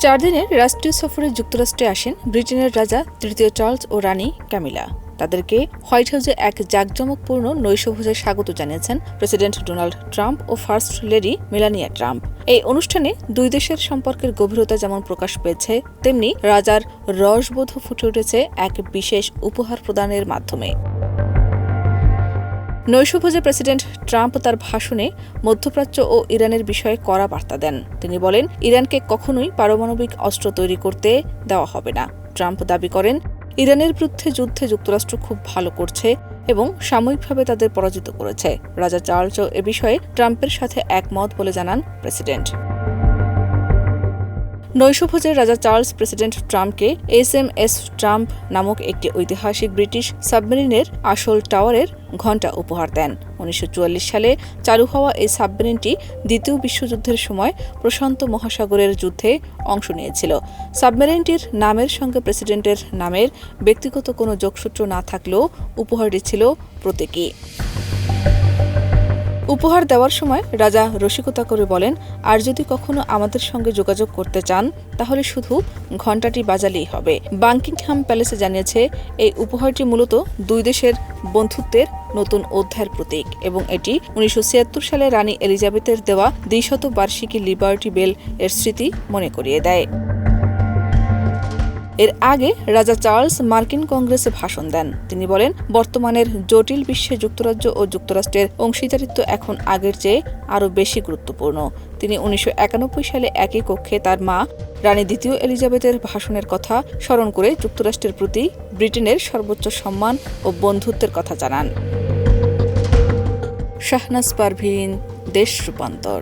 4 দিনের রাষ্ট্রীয় সফরে যুক্তরাষ্ট্রে আসেন ব্রিটেনের রাজা তৃতীয় চার্লস ও রানী ক্যামিলা। তাদেরকে হোয়াইট হাউসে এক জাঁকজমকপূর্ণ নৈশভোজে স্বাগত জানিয়েছেন প্রেসিডেন্ট ডোনাল্ড ট্রাম্প ও ফার্স্ট লেডি মেলানিয়া ট্রাম্প। এই অনুষ্ঠানে দুই দেশের সম্পর্কের গভীরতা যেমন প্রকাশ পেয়েছে, তেমনি রাজার রসবোধও ফুটে উঠেছে এক বিশেষ উপহার প্রদানের মাধ্যমে। নৈশভোজে প্রেসিডেন্ট ট্রাম্প তার ভাষণে মধ্যপ্রাচ্য ও ইরানের বিষয়ে কড়া বার্তা দেন। তিনি বলেন, ইরানকে কখনোই পারমাণবিক অস্ত্র তৈরি করতে দেওয়া হবে না। ট্রাম্প দাবি করেন, ইরানের বিরুদ্ধে যুদ্ধে যুক্তরাষ্ট্র খুব ভালো করছে এবং সাময়িকভাবে তাদের পরাজিত করেছে। রাজা চার্লসও এ বিষয়ে ট্রাম্পের সাথে একমত বলে জানান প্রেসিডেন্ট। নৈশভোজে রাজা চার্লস প্রেসিডেন্ট ট্রাম্পকে HMS ট্রাম্প নামক একটি ঐতিহাসিক ব্রিটিশ সাবমেরিনের আসল টাওয়ারের ঘণ্টা উপহার দেন। 1944 সালে চালু হওয়া এই সাবমেরিনটি দ্বিতীয় বিশ্বযুদ্ধের সময় প্রশান্ত মহাসাগরের যুদ্ধে অংশ নিয়েছিল। সাবমেরিনটির নামের সঙ্গে প্রেসিডেন্টের নামের ব্যক্তিগত কোনো যোগসূত্র না থাকলেও উপহারটি ছিল প্রতীকী। উপহার দেওয়ার সময় রাজা রসিকতা করে বলেন, আর যদি কখনো আমাদের সঙ্গে যোগাযোগ করতে চান তাহলে শুধু ঘণ্টাটি বাজালেই হবে। বাকিংহাম প্যালেসে জানিয়েছে, এই উপহারটি মূলত দুই দেশের বন্ধুত্বের নতুন অধ্যায়ের প্রতীক এবং এটি 1976 সালে রানী এলিজাবেথের দেওয়া 200 বার্ষিকী লিবার্টি বেল এর স্মৃতি মনে করিয়ে দেয়। এর আগে রাজা চার্লস মার্কিন কংগ্রেসে ভাষণ দেন। তিনি বলেন, বর্তমানের জটিল বিশ্বে যুক্তরাজ্য ও যুক্তরাষ্ট্রের অংশীদারিত্ব এখন আগের চেয়ে আরও বেশি গুরুত্বপূর্ণ। তিনি 1991 সালে একই কক্ষে তার মা রানী দ্বিতীয় এলিজাবেথের ভাষণের কথা স্মরণ করে যুক্তরাষ্ট্রের প্রতি ব্রিটেনের সর্বোচ্চ সম্মান ও বন্ধুত্বের কথা জানান। শাহনাজ পারভীন, দেশ রূপান্তর।